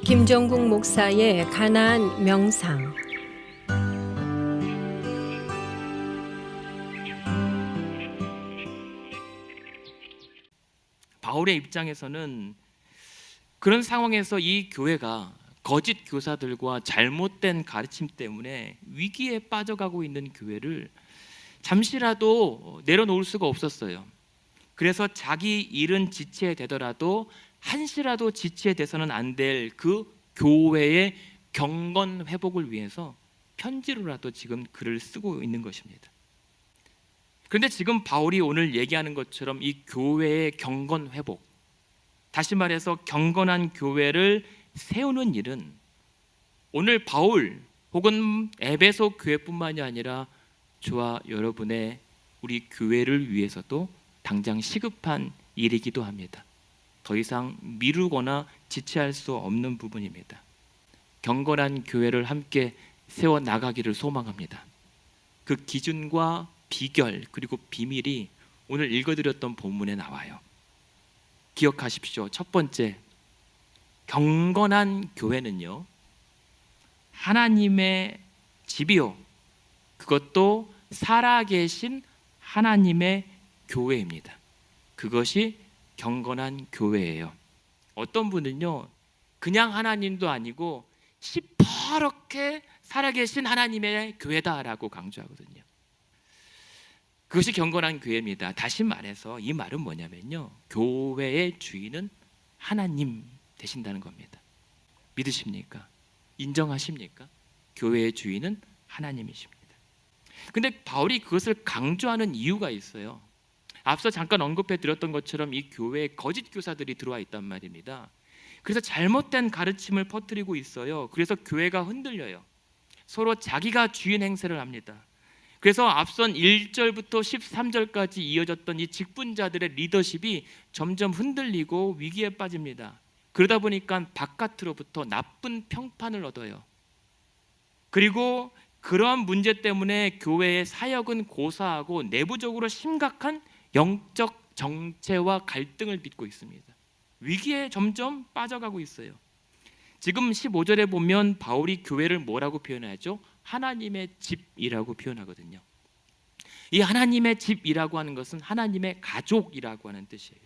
김종국 목사의 가나안 명상. 바울의 입장에서는 그런 상황에서 이 교회가 거짓 교사들과 잘못된 가르침 때문에 위기에 빠져가고 있는 교회를 잠시라도 내려놓을 수가 없었어요. 그래서 자기 일은 지체되더라도 한시라도 지체돼서는 안 될 그 교회의 경건 회복을 위해서 편지로라도 지금 글을 쓰고 있는 것입니다. 그런데 지금 바울이 오늘 얘기하는 것처럼 이 교회의 경건 회복, 다시 말해서 경건한 교회를 세우는 일은 오늘 바울 혹은 에베소 교회뿐만이 아니라 저와 여러분의 우리 교회를 위해서도 당장 시급한 일이기도 합니다. 더 이상 미루거나 지체할 수 없는 부분입니다. 경건한 교회를 함께 세워 나가기를 소망합니다. 그 기준과 비결 그리고 비밀이 오늘 읽어드렸던 본문에 나와요. 기억하십시오. 첫 번째, 경건한 교회는요, 하나님의 집이요, 그것도 살아계신 하나님의 교회입니다. 그것이 경건한 교회예요. 어떤 분은요, 그냥 하나님도 아니고 시퍼렇게 살아계신 하나님의 교회다라고 강조하거든요. 그것이 경건한 교회입니다. 다시 말해서 이 말은 뭐냐면요, 교회의 주인은 하나님 되신다는 겁니다. 믿으십니까? 인정하십니까? 교회의 주인은 하나님이십니다. 근데 바울이 그것을 강조하는 이유가 있어요. 앞서 잠깐 언급해 드렸던 것처럼 이 교회에 거짓 교사들이 들어와 있단 말입니다. 그래서 잘못된 가르침을 퍼뜨리고 있어요. 그래서 교회가 흔들려요. 서로 자기가 주인 행세를 합니다. 그래서 앞선 1절부터 13절까지 이어졌던 이 직분자들의 리더십이 점점 흔들리고 위기에 빠집니다. 그러다 보니까 바깥으로부터 나쁜 평판을 얻어요. 그리고 그러한 문제 때문에 교회의 사역은 고사하고 내부적으로 심각한 영적 정체와 갈등을 빚고 있습니다. 위기에 점점 빠져가고 있어요. 지금 15절에 보면 바울이 교회를 뭐라고 표현하죠? 하나님의 집이라고 표현하거든요. 이 하나님의 집이라고 하는 것은 하나님의 가족이라고 하는 뜻이에요.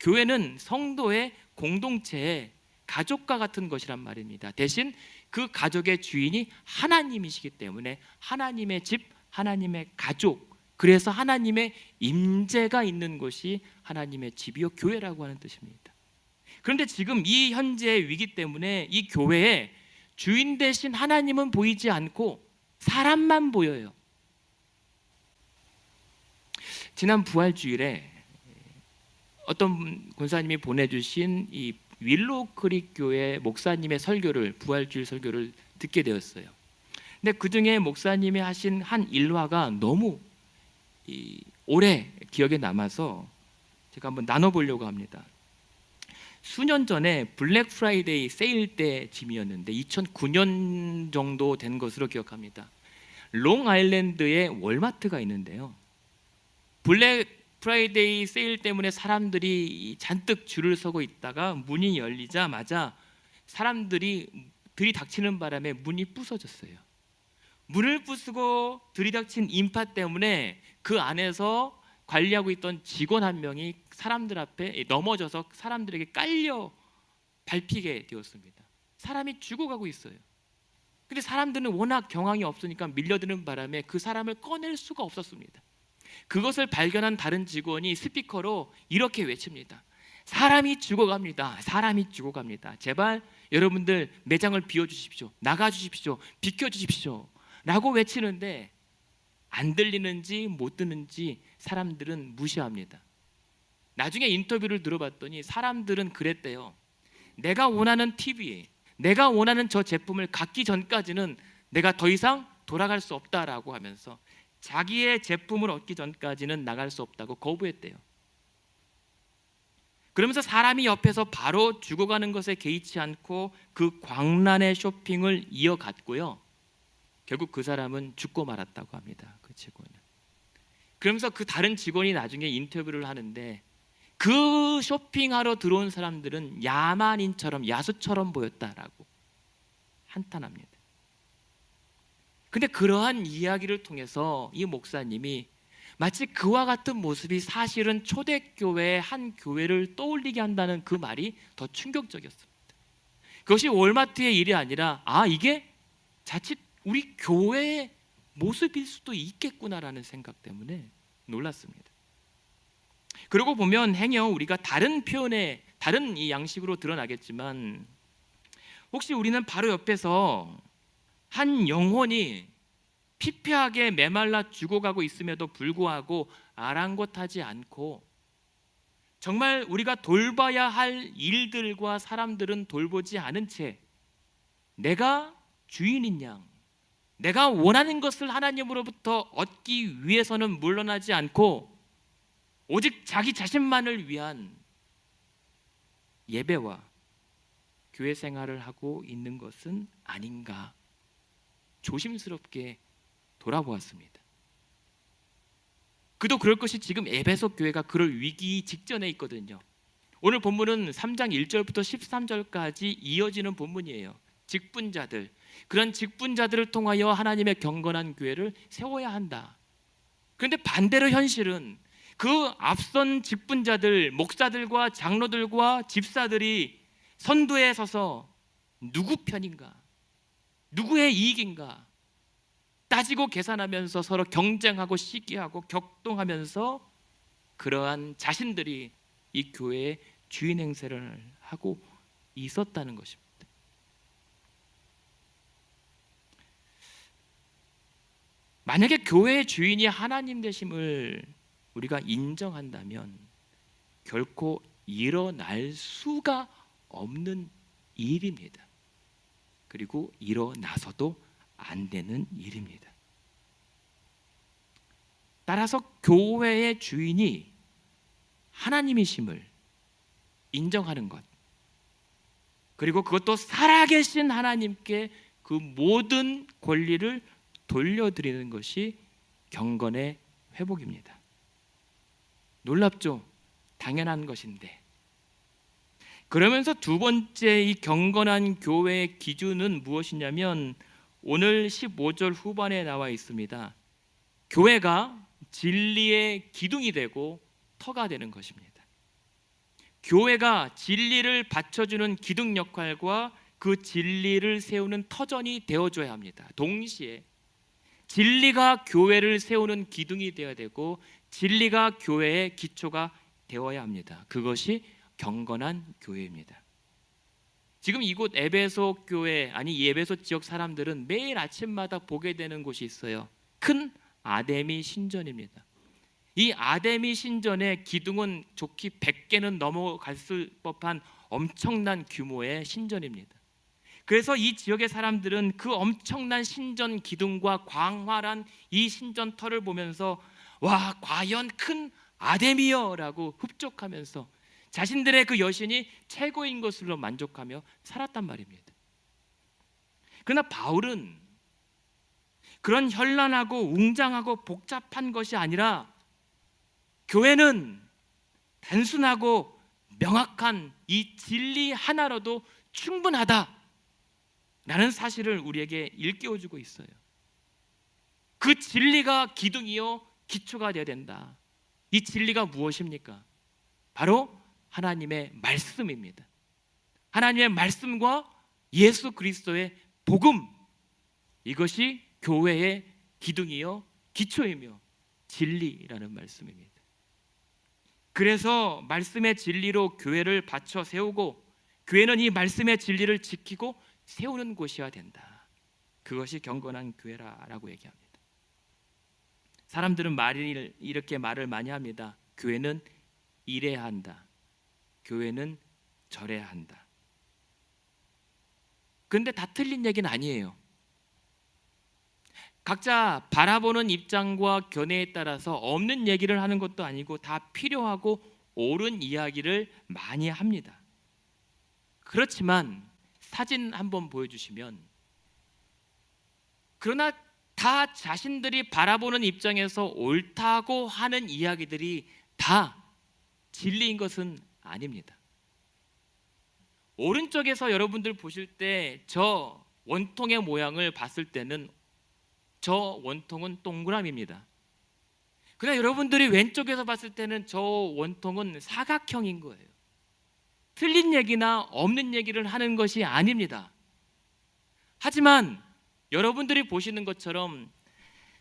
교회는 성도의 공동체의 가족과 같은 것이란 말입니다. 대신 그 가족의 주인이 하나님이시기 때문에 하나님의 집, 하나님의 가족, 그래서 하나님의 임재가 있는 곳이 하나님의 집이요 교회라고 하는 뜻입니다. 그런데 지금 이 현재의 위기 때문에 이 교회에 주인 대신 하나님은 보이지 않고 사람만 보여요. 지난 부활주일에 어떤 권사님이 보내주신 이 윌로우크릭 교회 목사님의 설교를, 부활주일 설교를 듣게 되었어요. 근데 그 중에 목사님이 하신 한 일화가 너무 오래 기억에 남아서 제가 한번 나눠보려고 합니다. 수년 전에 블랙 프라이데이 세일 때쯤이었는데 2009년 정도 된 것으로 기억합니다. 롱 아일랜드에 월마트가 있는데요, 블랙 프라이데이 세일 때문에 사람들이 잔뜩 줄을 서고 있다가 문이 열리자마자 사람들이 들이닥치는 바람에 문이 부서졌어요. 문을 부수고 들이닥친 인파 때문에 그 안에서 관리하고 있던 직원 한 명이 사람들 앞에 넘어져서 사람들에게 깔려 밟히게 되었습니다. 사람이 죽어가고 있어요. 근데 사람들은 워낙 경황이 없으니까 밀려드는 바람에 그 사람을 꺼낼 수가 없었습니다. 그것을 발견한 다른 직원이 스피커로 이렇게 외칩니다. 사람이 죽어갑니다. 사람이 죽어갑니다. 제발 여러분들 매장을 비워주십시오. 나가주십시오. 비켜주십시오. 라고 외치는데 안 들리는지 못 듣는지 사람들은 무시합니다. 나중에 인터뷰를 들어봤더니 사람들은 그랬대요. 내가 원하는 TV, 내가 원하는 저 제품을 갖기 전까지는 내가 더 이상 돌아갈 수 없다라고 하면서 자기의 제품을 얻기 전까지는 나갈 수 없다고 거부했대요. 그러면서 사람이 옆에서 바로 죽어가는 것에 개의치 않고 그 광란의 쇼핑을 이어갔고요, 결국 그 사람은 죽고 말았다고 합니다. 그 직원은. 그러면서 그 다른 직원이 나중에 인터뷰를 하는데 그 쇼핑하러 들어온 사람들은 야만인처럼 야수처럼 보였다라고 한탄합니다. 근데 그러한 이야기를 통해서 이 목사님이 마치 그와 같은 모습이 사실은 초대교회의 한 교회를 떠올리게 한다는 그 말이 더 충격적이었습니다. 그것이 월마트의 일이 아니라 이게 자칫 우리 교회의 모습일 수도 있겠구나라는 생각 때문에 놀랐습니다. 그러고 보면 행여 우리가 다른 표현에 다른 이 양식으로 드러나겠지만 혹시 우리는 바로 옆에서 한 영혼이 피폐하게 메말라 죽어가고 있음에도 불구하고 아랑곳하지 않고 정말 우리가 돌봐야 할 일들과 사람들은 돌보지 않은 채 내가 주인인 양, 내가 원하는 것을 하나님으로부터 얻기 위해서는 물러나지 않고 오직 자기 자신만을 위한 예배와 교회 생활을 하고 있는 것은 아닌가 조심스럽게 돌아보았습니다. 그도 그럴 것이 지금 에베소 교회가 그럴 위기 직전에 있거든요. 오늘 본문은 3장 1절부터 13절까지 이어지는 본문이에요. 직분자들, 그런 직분자들을 통하여 하나님의 경건한 교회를 세워야 한다. 그런데 반대로 현실은 그 앞선 직분자들, 목사들과 장로들과 집사들이 선두에 서서 누구 편인가, 누구의 이익인가 따지고 계산하면서 서로 경쟁하고 시기하고 격동하면서 그러한 자신들이 이 교회의 주인 행세를 하고 있었다는 것입니다. 만약에 교회의 주인이 하나님 되심을 우리가 인정한다면 결코 일어날 수가 없는 일입니다. 그리고 일어나서도 안 되는 일입니다. 따라서 교회의 주인이 하나님이심을 인정하는 것, 그리고 그것도 살아계신 하나님께 그 모든 권리를 돌려드리는 것이 경건의 회복입니다. 놀랍죠? 당연한 것인데. 그러면서 두 번째 이 경건한 교회의 기준은 무엇이냐면 오늘 15절 후반에 나와 있습니다. 교회가 진리의 기둥이 되고 터가 되는 것입니다. 교회가 진리를 받쳐주는 기둥 역할과 그 진리를 세우는 터전이 되어줘야 합니다. 동시에 진리가 교회를 세우는 기둥이 되어야 되고 진리가 교회의 기초가 되어야 합니다. 그것이 경건한 교회입니다. 지금 이곳 에베소 교회, 아니 이 에베소 지역 사람들은 매일 아침마다 보게 되는 곳이 있어요. 큰 아데미 신전입니다. 이 아데미 신전의 기둥은 좋기 100개는 넘어갔을 법한 엄청난 규모의 신전입니다. 그래서 이 지역의 사람들은 그 엄청난 신전 기둥과 광활한 이 신전터를 보면서 와, 과연 큰 아데미여라고 흡족하면서 자신들의 그 여신이 최고인 것으로 만족하며 살았단 말입니다. 그러나 바울은 그런 현란하고 웅장하고 복잡한 것이 아니라 교회는 단순하고 명확한 이 진리 하나로도 충분하다라는 사실을 우리에게 일깨워주고 있어요. 그 진리가 기둥이요 기초가 되어야 된다. 이 진리가 무엇입니까? 바로 하나님의 말씀입니다. 하나님의 말씀과 예수 그리스도의 복음, 이것이 교회의 기둥이요 기초이며 진리라는 말씀입니다. 그래서 말씀의 진리로 교회를 받쳐 세우고 교회는 이 말씀의 진리를 지키고 세우는 곳이어야 된다. 그것이 경건한 교회라고 얘기합니다. 사람들은 이렇게 말을 많이 합니다. 교회는 이래야 한다. 교회는 저래야 한다. 그런데 다 틀린 얘기는 아니에요. 각자 바라보는 입장과 견해에 따라서 없는 얘기를 하는 것도 아니고 다 필요하고 옳은 이야기를 많이 합니다. 그렇지만 사진 한번 보여주시면, 그러나 다 자신들이 바라보는 입장에서 옳다고 하는 이야기들이 다 진리인 것은 아닙니다. 오른쪽에서 여러분들 보실 때 저 원통의 모양을 봤을 때는 저 원통은 동그라미입니다. 그러나 여러분들이 왼쪽에서 봤을 때는 저 원통은 사각형인 거예요. 틀린 얘기나 없는 얘기를 하는 것이 아닙니다. 하지만 여러분들이 보시는 것처럼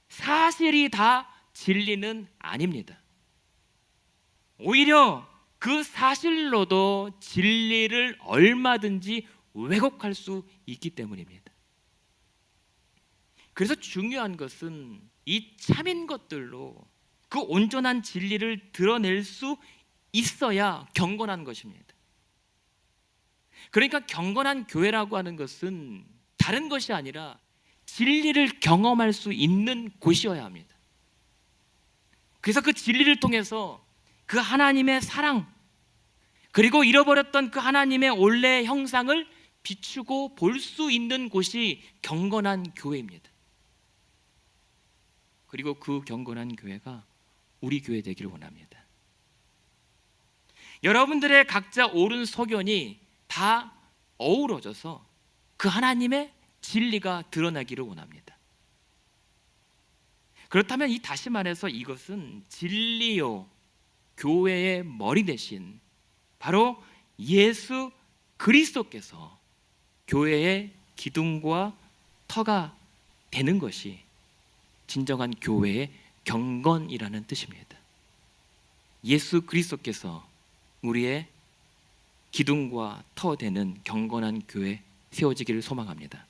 사실이 다 진리는 아닙니다. 오히려 그 사실로도 진리를 얼마든지 왜곡할 수 있기 때문입니다. 그래서 중요한 것은 이 참인 것들로 그 온전한 진리를 드러낼 수 있어야 경건한 것입니다. 그러니까 경건한 교회라고 하는 것은 다른 것이 아니라 진리를 경험할 수 있는 곳이어야 합니다. 그래서 그 진리를 통해서 그 하나님의 사랑, 그리고 잃어버렸던 그 하나님의 원래 형상을 비추고 볼 수 있는 곳이 경건한 교회입니다. 그리고 그 경건한 교회가 우리 교회 되기를 원합니다. 여러분들의 각자 옳은 소견이 다 어우러져서 그 하나님의 진리가 드러나기를 원합니다. 그렇다면 다시 말해서 이것은 진리요 교회의 머리 대신 바로 예수 그리스도께서 교회의 기둥과 터가 되는 것이 진정한 교회의 경건이라는 뜻입니다. 예수 그리스도께서 우리의 기둥과 터 되는 경건한 교회 세워지기를 소망합니다.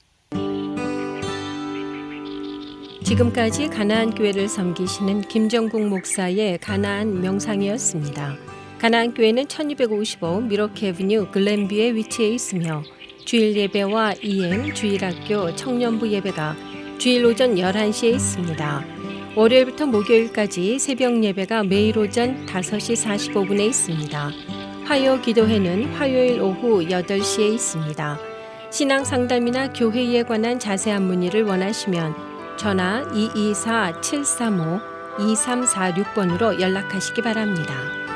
지금까지 가나안 교회를 섬기시는 김정국 목사의 가나안 명상이었습니다. 가나안 교회는 1255 미러키 애비뉴 글렌뷰에 위치해 있으며 주일 예배와 EM 주일학교 청년부 예배가 주일 오전 11시에 있습니다. 월요일부터 목요일까지 새벽 예배가 매일 오전 5시 45분에 있습니다. 화요 기도회는 화요일 오후 8시에 있습니다. 신앙 상담이나 교회에 관한 자세한 문의를 원하시면 전화 224-735-2346번으로 연락하시기 바랍니다.